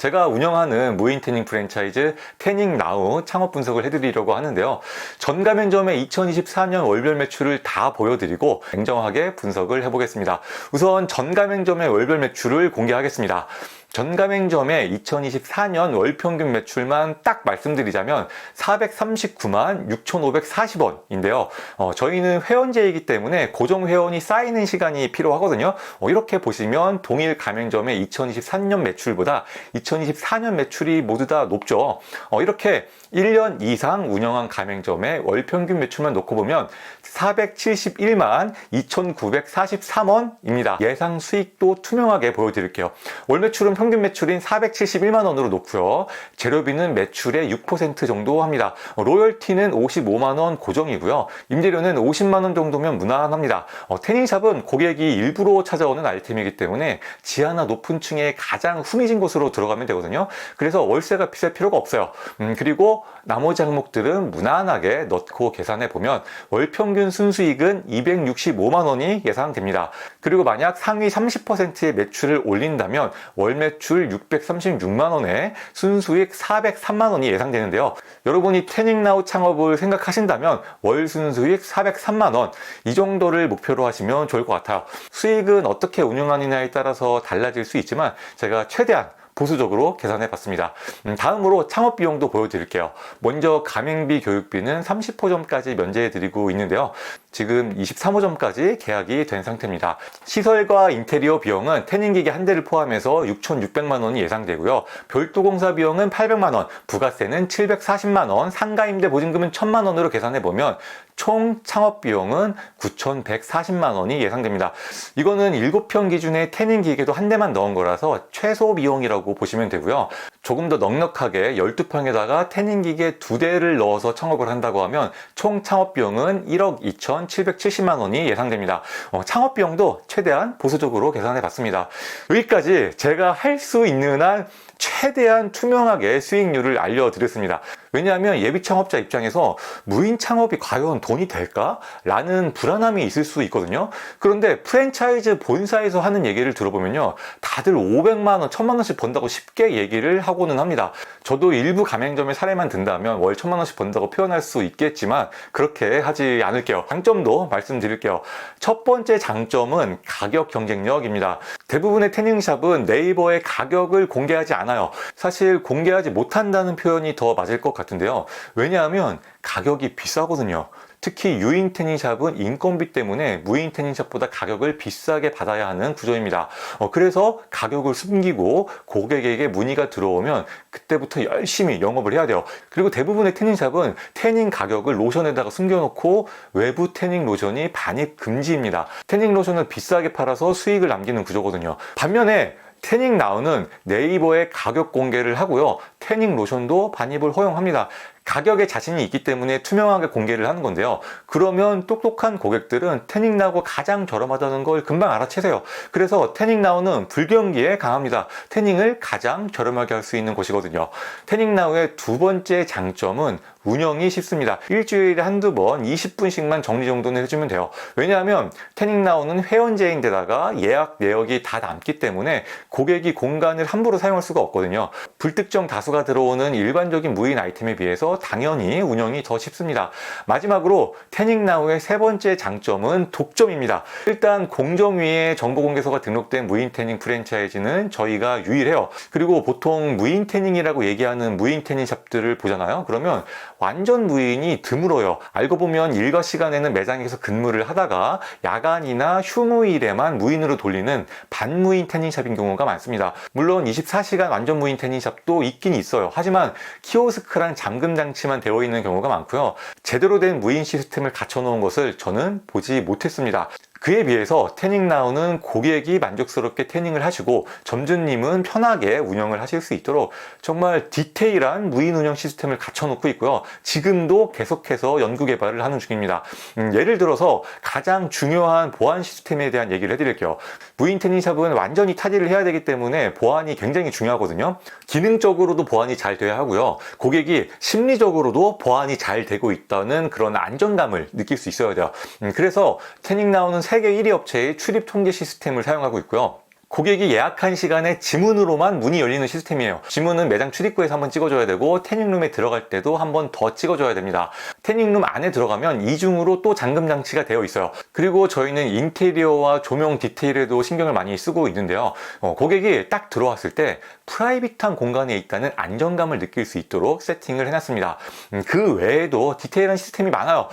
제가 운영하는 무인 태닝 프랜차이즈 태닝나우 창업 분석을 해드리려고 하는데요. 전 가맹점의 2024년 월별 매출을 다 보여드리고 냉정하게 분석을 해보겠습니다. 우선 전 가맹점의 월별 매출을 공개하겠습니다. 전 가맹점의 2024년 월 평균 매출만 딱 말씀드리자면 439만 6,540원인데요. 저희는 회원제이기 때문에 고정 회원이 쌓이는 시간이 필요하거든요. 이렇게 보시면 동일 가맹점의 2023년 매출보다 2024년 매출이 모두 다 높죠. 이렇게 1년 이상 운영한 가맹점의 월 평균 매출만 놓고 보면 471만 2,943원입니다. 예상 수익도 투명하게 보여드릴게요. 월 매출은 평균 매출인 471만 원으로 놓고요. 재료비는 매출의 6% 정도 합니다. 로열티는 55만 원 고정이고요. 임대료는 50만 원 정도면 무난합니다. 태닝샵은 고객이 일부러 찾아오는 아이템이기 때문에 지하나 높은 층에 가장 후미진 곳으로 들어가면 되거든요. 그래서 월세가 비쌀 필요가 없어요. 그리고 나머지 항목들은 무난하게 넣고 계산해 보면 월 평균 순수익은 265만 원이 예상됩니다. 그리고 만약 상위 30%의 매출을 올린다면 월 매출 636만 원에 순수익 403만 원이 예상되는데요. 여러분이 태닝나우 창업을 생각하신다면 월 순수익 403만 원 이 정도를 목표로 하시면 좋을 것 같아요. 수익은 어떻게 운영하느냐에 따라서 달라질 수 있지만 제가 최대한 보수적으로 계산해 봤습니다. 다음으로 창업 비용도 보여드릴게요. 먼저 가맹비 교육비는 30호점까지 면제해 드리고 있는데요. 지금 23호점까지 계약이 된 상태입니다. 시설과 인테리어 비용은 태닝기계 한 대를 포함해서 6,600만 원이 예상되고요. 별도 공사 비용은 800만 원, 부가세는 740만 원, 상가 임대 보증금은 1,000만 원으로 계산해 보면 총 창업 비용은 9,140만 원이 예상됩니다. 이거는 7평 기준의 태닝 기계도 한 대만 넣은 거라서 최소 비용이라고 보시면 되고요. 조금 더 넉넉하게 12평에다가 태닝 기계 2대를 넣어서 창업을 한다고 하면 총 창업 비용은 1억 2,770만 원이 예상됩니다. 창업 비용도 최대한 보수적으로 계산해 봤습니다. 여기까지 제가 할 수 있는 한 최대한 투명하게 수익률을 알려드렸습니다. 왜냐하면 예비 창업자 입장에서 무인 창업이 과연 돈이 될까? 라는 불안함이 있을 수 있거든요. 그런데 프랜차이즈 본사에서 하는 얘기를 들어보면요. 다들 500만 원, 1,000만 원씩 번다고 쉽게 얘기를 하고는 합니다. 저도 일부 가맹점의 사례만 든다면 월 1,000만 원씩 번다고 표현할 수 있겠지만 그렇게 하지 않을게요. 장점도 말씀드릴게요. 첫 번째 장점은 가격 경쟁력입니다. 대부분의 태닝샵은 네이버에 가격을 공개하지 않아요. 사실 공개하지 못한다는 표현이 더 맞을 것 같은데요. 왜냐하면 가격이 비싸거든요. 특히 유인 태닝샵은 인건비 때문에 무인 태닝샵보다 가격을 비싸게 받아야 하는 구조입니다. 그래서 가격을 숨기고 고객에게 문의가 들어오면 그때부터 열심히 영업을 해야 돼요. 그리고 대부분의 태닝샵은 태닝 가격을 로션에다가 숨겨놓고 외부 태닝 로션이 반입 금지입니다. 태닝 로션을 비싸게 팔아서 수익을 남기는 구조거든요. 반면에 태닝나우는 네이버에 가격 공개를 하고요. 태닝 로션도 반입을 허용합니다. 가격에 자신이 있기 때문에 투명하게 공개를 하는 건데요. 그러면 똑똑한 고객들은 태닝나우가 가장 저렴하다는 걸 금방 알아채세요. 그래서 태닝나우는 불경기에 강합니다. 태닝을 가장 저렴하게 할 수 있는 곳이거든요. 태닝나우의 두 번째 장점은 운영이 쉽습니다. 일주일에 한두 번 20분씩만 정리 정도는 해주면 돼요. 왜냐하면 태닝나우는 회원제인데다가 예약 내역이 다 남기 때문에 고객이 공간을 함부로 사용할 수가 없거든요. 불특정 다수가 들어오는 일반적인 무인 아이템에 비해서 당연히 운영이 더 쉽습니다. 마지막으로 태닝나우의 세 번째 장점은 독점입니다. 일단 공정위에 정보공개서가 등록된 무인 태닝 프랜차이즈는 저희가 유일해요. 그리고 보통 무인 태닝이라고 얘기하는 무인 태닝샵들을 보잖아요. 그러면 완전 무인이 드물어요. 알고 보면 일과 시간에는 매장에서 근무를 하다가 야간이나 휴무일에만 무인으로 돌리는 반무인 태닝샵인 경우가 많습니다. 물론 24시간 완전 무인 태닝샵도 있긴 있어요. 하지만 키오스크랑 잠금 장치만 되어 있는 경우가 많고요. 제대로 된 무인 시스템을 갖춰 놓은 것을 저는 보지 못했습니다. 그에 비해서 태닝나우는 고객이 만족스럽게 태닝을 하시고 점주님은 편하게 운영을 하실 수 있도록 정말 디테일한 무인 운영 시스템을 갖춰놓고 있고요. 지금도 계속해서 연구 개발을 하는 중입니다. 예를 들어서 가장 중요한 보안 시스템에 대한 얘기를 해드릴게요. 무인 태닝샵은 완전히 타지를 해야 되기 때문에 보안이 굉장히 중요하거든요. 기능적으로도 보안이 잘 돼야 하고요. 고객이 심리적으로도 보안이 잘 되고 있다는 그런 안정감을 느낄 수 있어야 돼요. 그래서 태닝나우는 세계 1위 업체의 출입 통제 시스템을 사용하고 있고요. 고객이 예약한 시간에 지문으로만 문이 열리는 시스템이에요. 지문은 매장 출입구에서 한번 찍어줘야 되고 태닝룸에 들어갈 때도 한번 더 찍어줘야 됩니다. 태닝룸 안에 들어가면 이중으로 또 잠금 장치가 되어 있어요. 그리고 저희는 인테리어와 조명 디테일에도 신경을 많이 쓰고 있는데요. 고객이 딱 들어왔을 때 프라이빗한 공간에 있다는 안정감을 느낄 수 있도록 세팅을 해놨습니다. 그 외에도 디테일한 시스템이 많아요.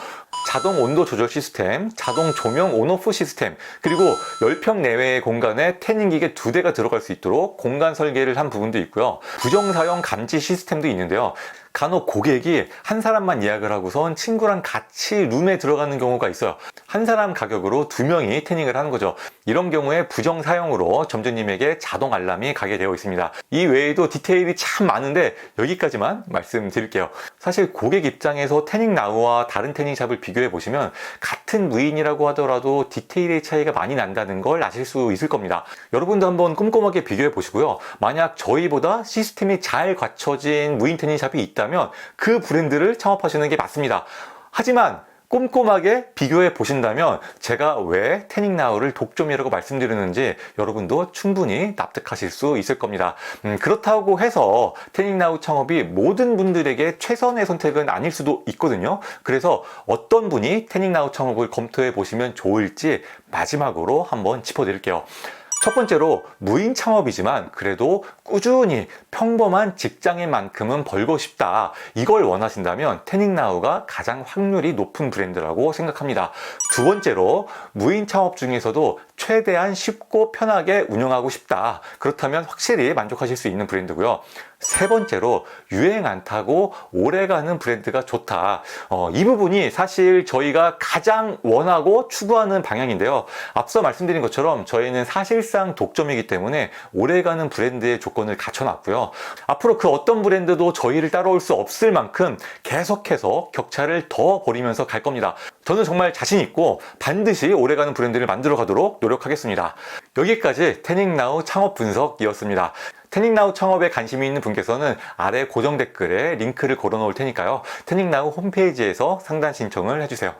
자동 온도 조절 시스템, 자동 조명 온오프 시스템, 그리고 10평 내외의 공간에 태닝기계 2대가 들어갈 수 있도록 공간 설계를 한 부분도 있고요. 부정사용 감지 시스템도 있는데요. 간혹 고객이 한 사람만 예약을 하고선 친구랑 같이 룸에 들어가는 경우가 있어요. 한 사람 가격으로 2명이 태닝을 하는 거죠. 이런 경우에 부정 사용으로 점주님에게 자동 알람이 가게 되어 있습니다. 이 외에도 디테일이 참 많은데 여기까지만 말씀드릴게요. 사실 고객 입장에서 태닝나우와 다른 태닝샵을 비교해 보시면 같은 무인이라고 하더라도 디테일의 차이가 많이 난다는 걸 아실 수 있을 겁니다. 여러분도 한번 꼼꼼하게 비교해 보시고요. 만약 저희보다 시스템이 잘 갖춰진 무인 태닝샵이 있다면 그 브랜드를 창업하시는 게 맞습니다. 하지만 꼼꼼하게 비교해 보신다면 제가 왜 태닝나우를 독점이라고 말씀드리는지 여러분도 충분히 납득하실 수 있을 겁니다. 그렇다고 해서 태닝나우 창업이 모든 분들에게 최선의 선택은 아닐 수도 있거든요. 그래서 어떤 분이 태닝나우 창업을 검토해 보시면 좋을지 마지막으로 한번 짚어드릴게요. 첫 번째로 무인 창업이지만 그래도 꾸준히 평범한 직장인만큼은 벌고 싶다, 이걸 원하신다면 태닝나우가 가장 확률이 높은 브랜드라고 생각합니다. 두 번째로 무인 창업 중에서도 최대한 쉽고 편하게 운영하고 싶다, 그렇다면 확실히 만족하실 수 있는 브랜드고요. 세 번째로 유행 안 타고 오래가는 브랜드가 좋다. 이 부분이 사실 저희가 가장 원하고 추구하는 방향인데요. 앞서 말씀드린 것처럼 저희는 사실상 독점이기 때문에 오래가는 브랜드의 조건을 갖춰놨고요. 앞으로 그 어떤 브랜드도 저희를 따라올 수 없을 만큼 계속해서 격차를 더 벌이면서 갈 겁니다. 저는 정말 자신 있고 반드시 오래가는 브랜드를 만들어 가도록 노력하겠습니다. 여기까지 태닝나우 창업 분석이었습니다. 태닝나우 창업에 관심이 있는 분께서는 아래 고정 댓글에 링크를 걸어 놓을 테니까요. 태닝나우 홈페이지에서 상담 신청을 해주세요.